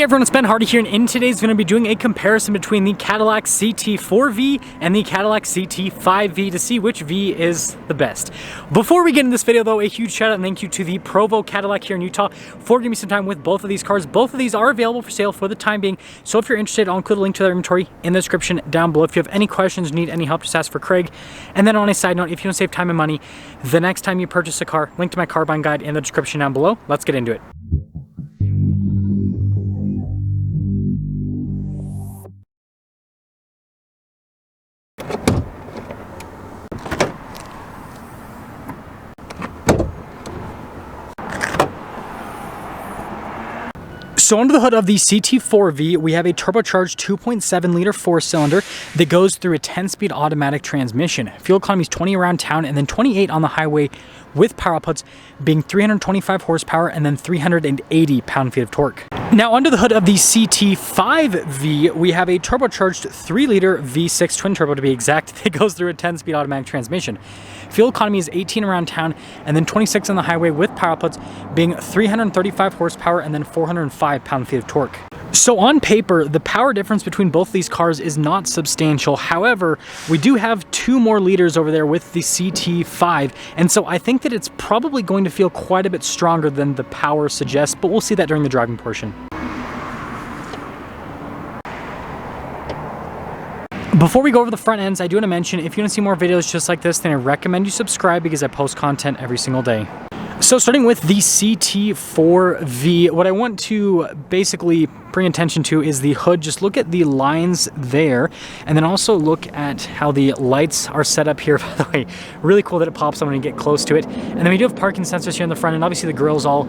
Hey everyone, it's Ben Hardy here, and in today's going to be doing a comparison between the Cadillac CT4-V and the Cadillac CT5-V to see which V is the best. Before we get into this video though, a huge shout out and thank you to the Provo Cadillac here in Utah for giving me some time with both of these cars. Both of these are available for sale for the time being, so if you're interested, I'll include a link to their inventory in the description down below. If you have any questions, need any help, just ask for Craig. And then on a side note, if you want to save time and money the next time you purchase a car, link to my car buying guide in the description down below. Let's get into it. So under the hood of the CT4-V, we have a turbocharged 2.7 liter 4-cylinder that goes through a 10-speed automatic transmission. Fuel economy is 20 around town and then 28 on the highway, with power outputs being 325 horsepower and then 380 pound-feet of torque. Now under the hood of the CT5-V, we have a turbocharged 3-liter V6 twin turbo to be exact that goes through a 10-speed automatic transmission. Fuel economy is 18 around town and then 26 on the highway, with power outputs being 335 horsepower and then 405 pound-feet of torque. So on paper, the power difference between both of these cars is not substantial. However, we do have 2 more liters over there with the CT5, and so I think that it's probably going to feel quite a bit stronger than the power suggests, but we'll see that during the driving portion. Before we go over the front ends, I do want to mention, if you want to see more videos just like this, then I recommend you subscribe because I post content every single day. So starting with the CT4-V, what I want to basically bring attention to is the hood. Just look at the lines there, and then also look at how the lights are set up here. By the way, really cool that it pops on when you get close to it. And then we do have parking sensors here in the front, and obviously the grille's all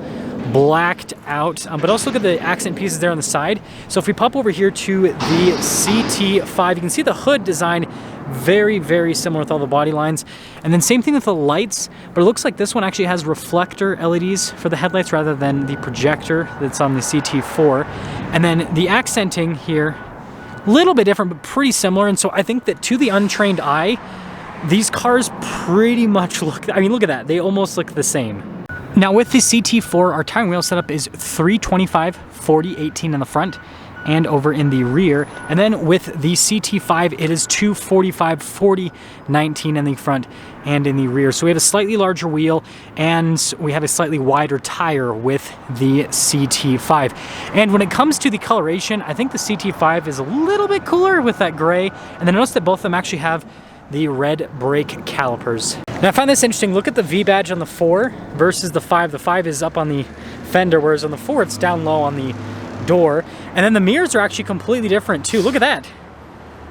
blacked out, but also look at the accent pieces there on the side. So if we pop over here to the CT5, you can see the hood design very, very similar with all the body lines. And then same thing with the lights, but it looks like this one actually has reflector LEDs for the headlights rather than the projector that's on the CT4. And then the accenting here, a little bit different, but pretty similar. And so I think that to the untrained eye, these cars pretty much look, I mean, look at that. They almost look the same. Now with the CT4, our tire and wheel setup is 325/40/18 in the front and over in the rear. And then with the CT5, it is 245/40/19 in the front and in the rear. So we have a slightly larger wheel and we have a slightly wider tire with the CT5. And when it comes to the coloration, I think the CT5 is a little bit cooler with that gray. And then notice that both of them actually have the red brake calipers. Now I find this interesting. Look at the V badge on the 4 versus the 5. The 5 is up on the fender, whereas on the 4 it's down low on the door. And then the mirrors are actually completely different too. Look at that.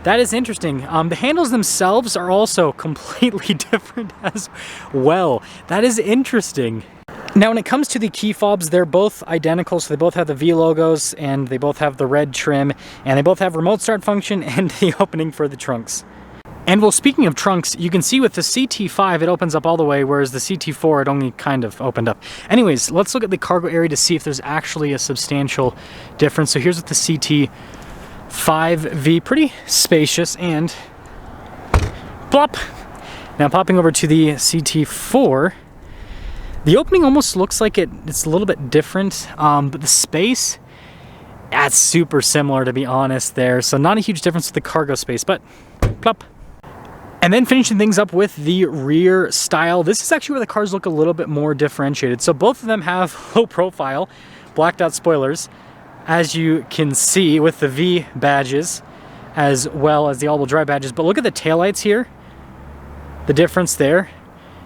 That is interesting. The handles themselves are also completely different as well. That is interesting. Now when it comes to the key fobs, they're both identical. So they both have the V logos and they both have the red trim, and they both have remote start function and the opening for the trunks. And well, speaking of trunks, you can see with the CT5, it opens up all the way, whereas the CT4, it only kind of opened up. Anyways, let's look at the cargo area to see if there's actually a substantial difference. So here's with the CT5-V, pretty spacious, and plop. Now popping over to the CT4, the opening almost looks like it's a little bit different, but the space, that's super similar, to be honest there. So not a huge difference with the cargo space, but plop. And then finishing things up with the rear style, this is actually where the cars look a little bit more differentiated. So both of them have low profile, blacked out spoilers, as you can see with the V badges, as well as the all-wheel drive badges. But look at the taillights here, the difference there.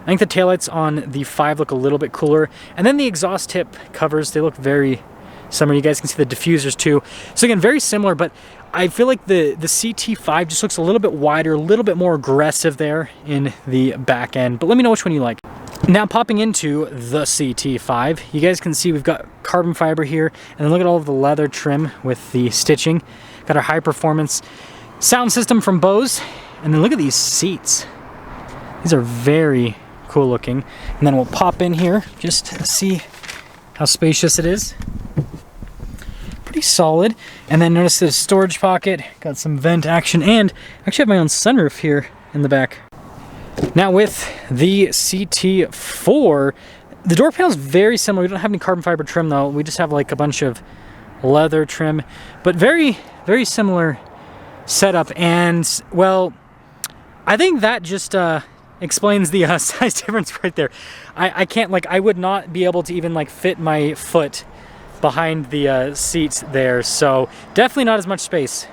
I think the taillights on the 5 look a little bit cooler. And then the exhaust tip covers, they look very similar. You guys can see the diffusers too. So again, very similar, but I feel like the CT5 just looks a little bit wider, a little bit more aggressive there in the back end. But let me know which one you like. Now popping into the CT5, you guys can see we've got carbon fiber here, and then look at all of the leather trim with the stitching. Got our high performance sound system from Bose, and then look at these seats. These are very cool looking. And then we'll pop in here just to see how spacious it is. Pretty solid. And then notice the storage pocket, got some vent action, and I actually have my own sunroof here in the back. Now with the CT4, the door panel is very similar. We don't have any carbon fiber trim though. We just have like a bunch of leather trim, but very, very similar setup. And well, I think that just explains the size difference right there. I can't, like, I would not be able to even like fit my foot behind the seats there, so definitely not as much space.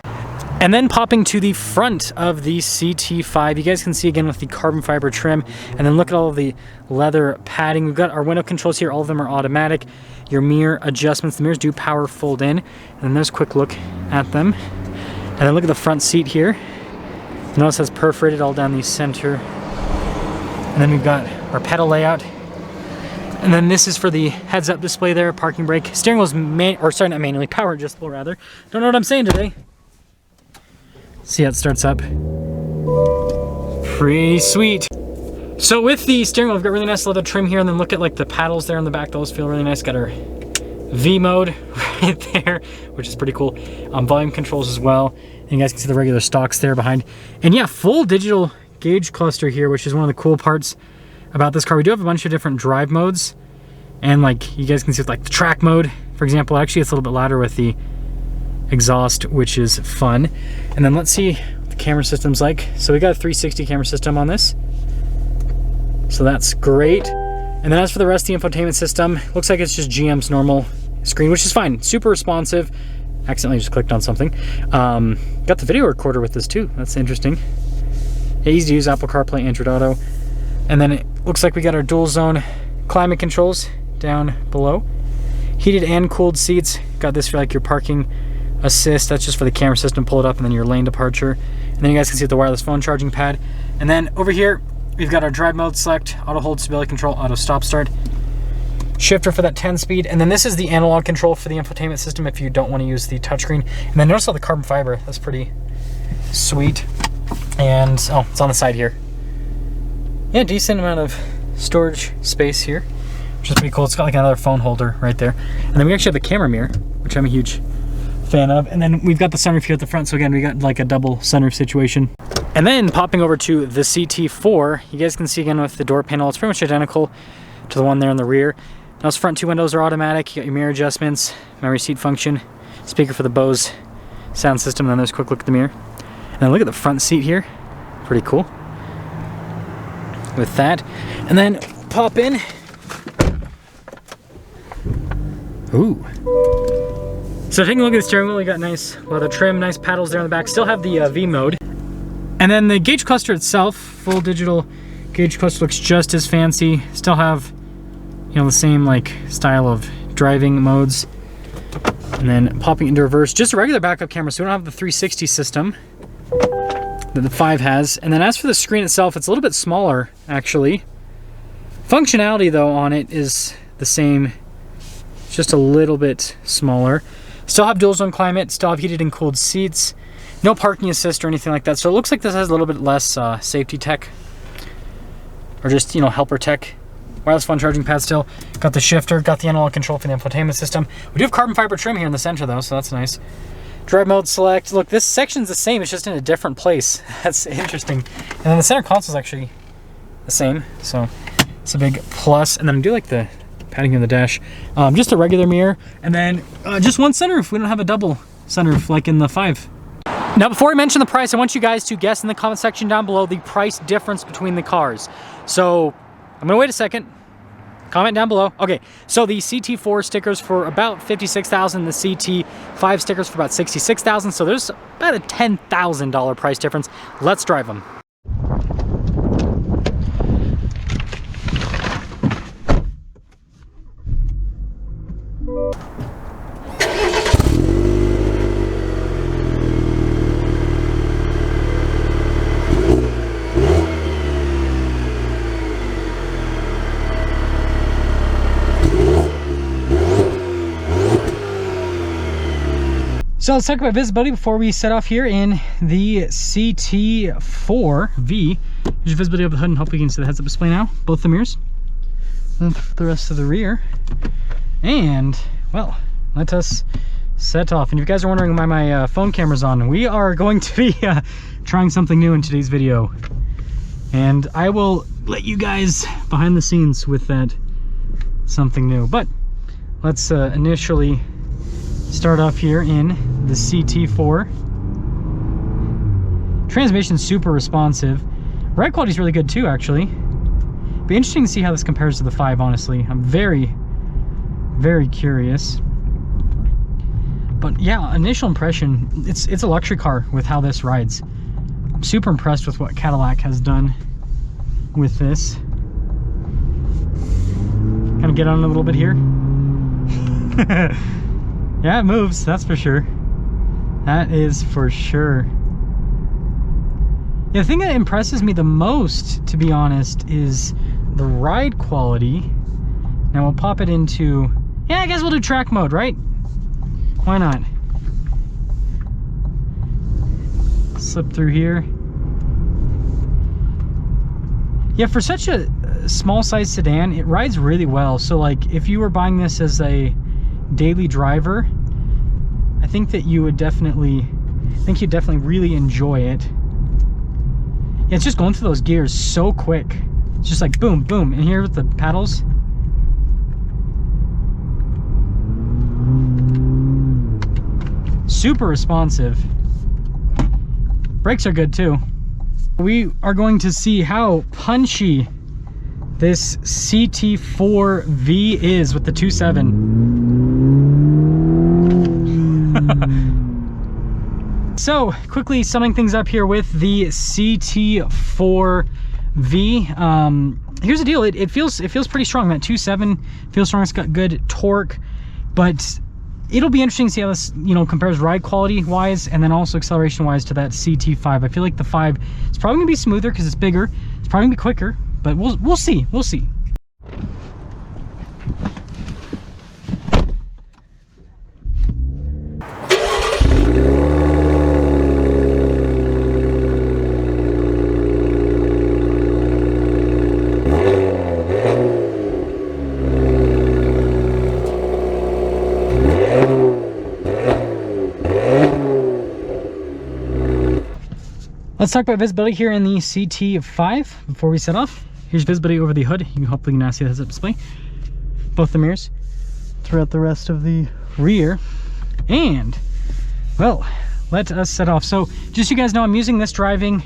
And then popping to the front of the CT5, you guys can see again with the carbon fiber trim, and then look at all of the leather padding. We've got our window controls here, all of them are automatic. Your mirror adjustments, the mirrors do power fold in, and then there's a quick look at them. And then look at the front seat here. Notice it's perforated all down the center. And then we've got our pedal layout. And then this is for the heads-up display there, parking brake. Steering wheel's not manually, power adjustable rather. Don't know what I'm saying today. See how it starts up. Pretty sweet. So with the steering wheel, we've got really nice leather trim here, and then look at like the paddles there in the back. Those feel really nice. Got our V mode right there, which is pretty cool. Volume controls as well. And you guys can see the regular stocks there behind. And yeah, full digital gauge cluster here, which is one of the cool parts about this car. We do have a bunch of different drive modes. And like you guys can see with like the track mode, for example, actually it's a little bit louder with the exhaust, which is fun. And then let's see what the camera system's like. So we got a 360 camera system on this, so that's great. And then as for the rest of the infotainment system, looks like it's just GM's normal screen, which is fine, super responsive. Accidentally just clicked on something. Got the video recorder with this too, that's interesting. Yeah, easy to use, Apple CarPlay, Android Auto. And then it looks like we got our dual zone climate controls down below. Heated and cooled seats. Got this for like your parking assist, that's just for the camera system, pull it up, and then your lane departure. And then you guys can see the wireless phone charging pad. And then over here, we've got our drive mode select, auto hold, stability control, auto stop start, shifter for that 10-speed, and then this is the analog control for the infotainment system if you don't want to use the touchscreen. And then notice all the carbon fiber, that's pretty sweet. And oh, it's on the side here. Yeah, decent amount of storage space here, which is pretty cool. It's got like another phone holder right there. And then we actually have the camera mirror, which I'm a huge fan of. And then we've got the sunroof here at the front, so again we got like a double sunroof situation. And then popping over to the CT4, you guys can see again with the door panel, it's pretty much identical to the one there in the rear. Now those front two windows are automatic. You got your mirror adjustments, memory seat function, speaker for the Bose sound system, and then there's a quick look at the mirror. And then look at the front seat here, pretty cool with that. And then pop in. Ooh. So taking a look at the steering wheel, you got nice leather trim, nice paddles there on the back. Still have the V mode. And then the gauge cluster itself, full digital gauge cluster, looks just as fancy. Still have, you know, the same like style of driving modes. And then popping into reverse, just a regular backup camera, so we don't have the 360 system that the 5 has. And then as for the screen itself, it's a little bit smaller actually. Functionality though on it is the same, just a little bit smaller. Still have dual zone climate, still have heated and cooled seats, no parking assist or anything like that. So it looks like this has a little bit less safety tech, or just, you know, helper tech. Wireless phone charging pad still. Got the shifter, got the analog control for the infotainment system. We do have carbon fiber trim here in the center though, so that's nice. Drive mode select. Look, this section's the same, it's just in a different place. That's interesting. And then the center console is actually the same, so it's a big plus. And then I do like the padding on the dash. Just a regular mirror, and then just one sunroof. We don't have a double sunroof like in the 5. Now before I mention the price, I want you guys to guess in the comment section down below the price difference between the cars. So I'm gonna wait a second. Comment down below. Okay, so the CT4 stickers for about $56,000, the CT5 stickers for about $66,000. So there's about a $10,000 price difference. Let's drive them. So let's talk about visibility before we set off here in the CT4-V. Here's your visibility of the hood, and hopefully you can see the heads-up display now. Both the mirrors. And the rest of the rear. And, well, let us set off. And if you guys are wondering why my phone camera's on, we are going to be trying something new in today's video. And I will let you guys behind the scenes with that something new. But let's initially Start off here in the CT4. Transmission's super responsive. Ride quality is really good too, actually. Be interesting to see how this compares to the 5, honestly. I'm very, very curious. But yeah, initial impression, it's a luxury car with how this rides. I'm super impressed with what Cadillac has done with this. Kind of get on a little bit here. Yeah, it moves, that's for sure. That is for sure. Yeah, the thing that impresses me the most, to be honest, is the ride quality. Now we'll pop it into, yeah, I guess we'll do track mode, right? Why not? Slip through here. Yeah, for such a small size sedan, it rides really well. So like, if you were buying this as a daily driver, I think that you would definitely, really enjoy it. Yeah, it's just going through those gears so quick. It's just like boom, boom. And here with the paddles, super responsive. Brakes are good too. We are going to see how punchy this CT4-V is with the 2.7. So quickly summing things up here with the CT4-V. Here's the deal, it feels pretty strong. That 2.7 feels strong. It's got good torque, but it'll be interesting to see how this, compares ride quality wise and then also acceleration wise to that CT5. I feel like the 5 is probably gonna be smoother because it's bigger. It's probably gonna be quicker, but we'll see. We'll see. Let's talk about visibility here in the CT5 before we set off. Here's visibility over the hood. You can hopefully now see the heads-up display. Both the mirrors throughout the rest of the rear. And, well, let us set off. So, just so you guys know, I'm using this driving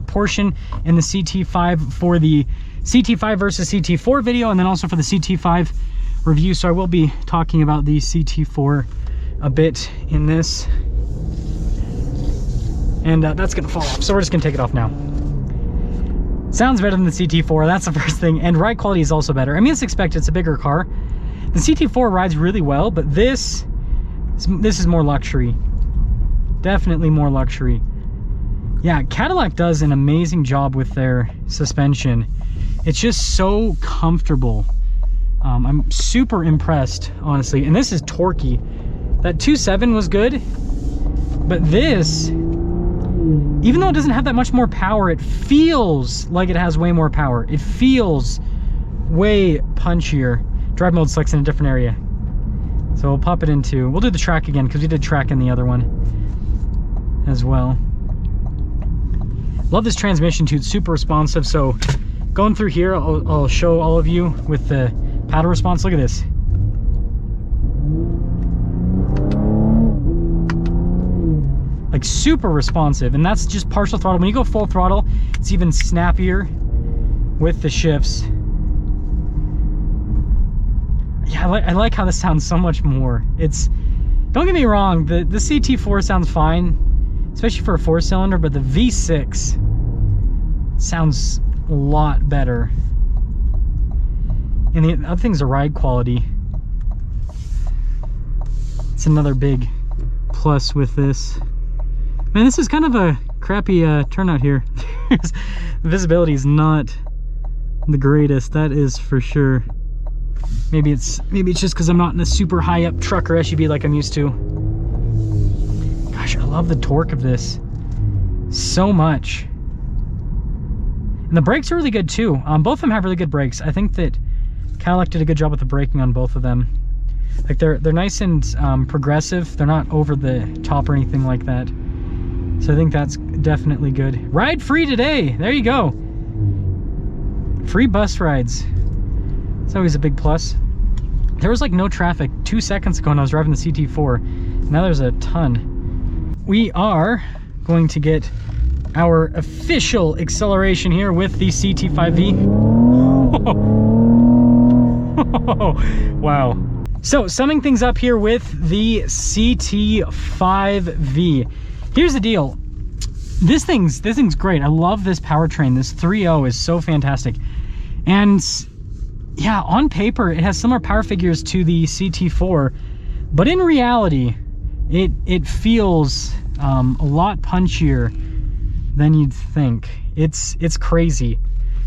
portion in the CT5 for the CT5 versus CT4 video, and then also for the CT5 review. So I will be talking about the CT4 a bit in this. And that's gonna fall off, so we're just gonna take it off now. Sounds better than the CT4, that's the first thing, and ride quality is also better. I mean, it's expected, it's a bigger car. The CT4 rides really well, but this is more luxury. Definitely more luxury. Yeah, Cadillac does an amazing job with their suspension. It's just so comfortable. I'm super impressed, honestly, and this is torquey. That 2.7 was good, but this, even though it doesn't have that much more power, it feels like it has way more power. It feels way punchier. Drive mode selects in a different area. So we'll pop it into, we'll do the track again because we did track in the other one as well. Love this transmission too, it's super responsive. So going through here, I'll show all of you with the paddle response. Look at this. Like super responsive, and that's just partial throttle. When you go full throttle, it's even snappier with the shifts. Yeah, I like how this sounds so much more. It's, don't get me wrong, the CT4 sounds fine, especially for a 4-cylinder, but the V6 sounds a lot better. And the other thing's the ride quality. It's another big plus with this. Man, this is kind of a crappy turnout here. The visibility is not the greatest, that is for sure. Maybe it's just because I'm not in a super high up truck or SUV like I'm used to. Gosh, I love the torque of this so much. And the brakes are really good too. Both of them have really good brakes. I think that Cadillac did a good job with the braking on both of them. Like they're nice and progressive. They're not over the top or anything like that. So I think that's definitely good. Ride free today. There you go. Free bus rides. It's always a big plus. There was like no traffic 2 seconds ago when I was driving the CT4. Now there's a ton. We are going to get our official acceleration here with the CT5-V. Wow. So summing things up here with the CT5-V. Here's the deal. This thing's great. I love this powertrain. This 3.0 is so fantastic. And yeah, on paper, it has similar power figures to the CT4, but in reality, it feels a lot punchier than you'd think. It's crazy.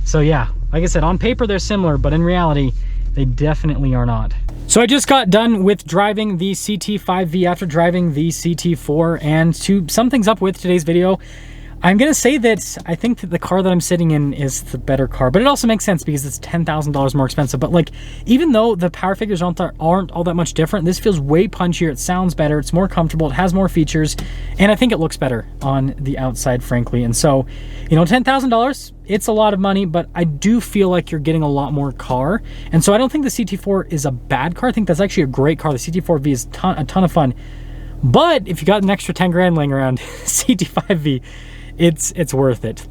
So yeah, like I said, on paper they're similar, but in reality, they definitely are not. So I just got done with driving the CT5-V after driving the CT4, and to sum things up with today's video, I'm gonna say that I think that the car that I'm sitting in is the better car, but it also makes sense because it's $10,000 more expensive. But like, even though the power figures aren't all that much different, this feels way punchier. It sounds better. It's more comfortable. It has more features, and I think it looks better on the outside, frankly. And so, you know, $10,000, it's a lot of money, but I do feel like you're getting a lot more car. And so I don't think the CT4 is a bad car. I think that's actually a great car. The CT4-V is a ton of fun. But if you got an extra 10 grand laying around, CT5-V, it's worth it.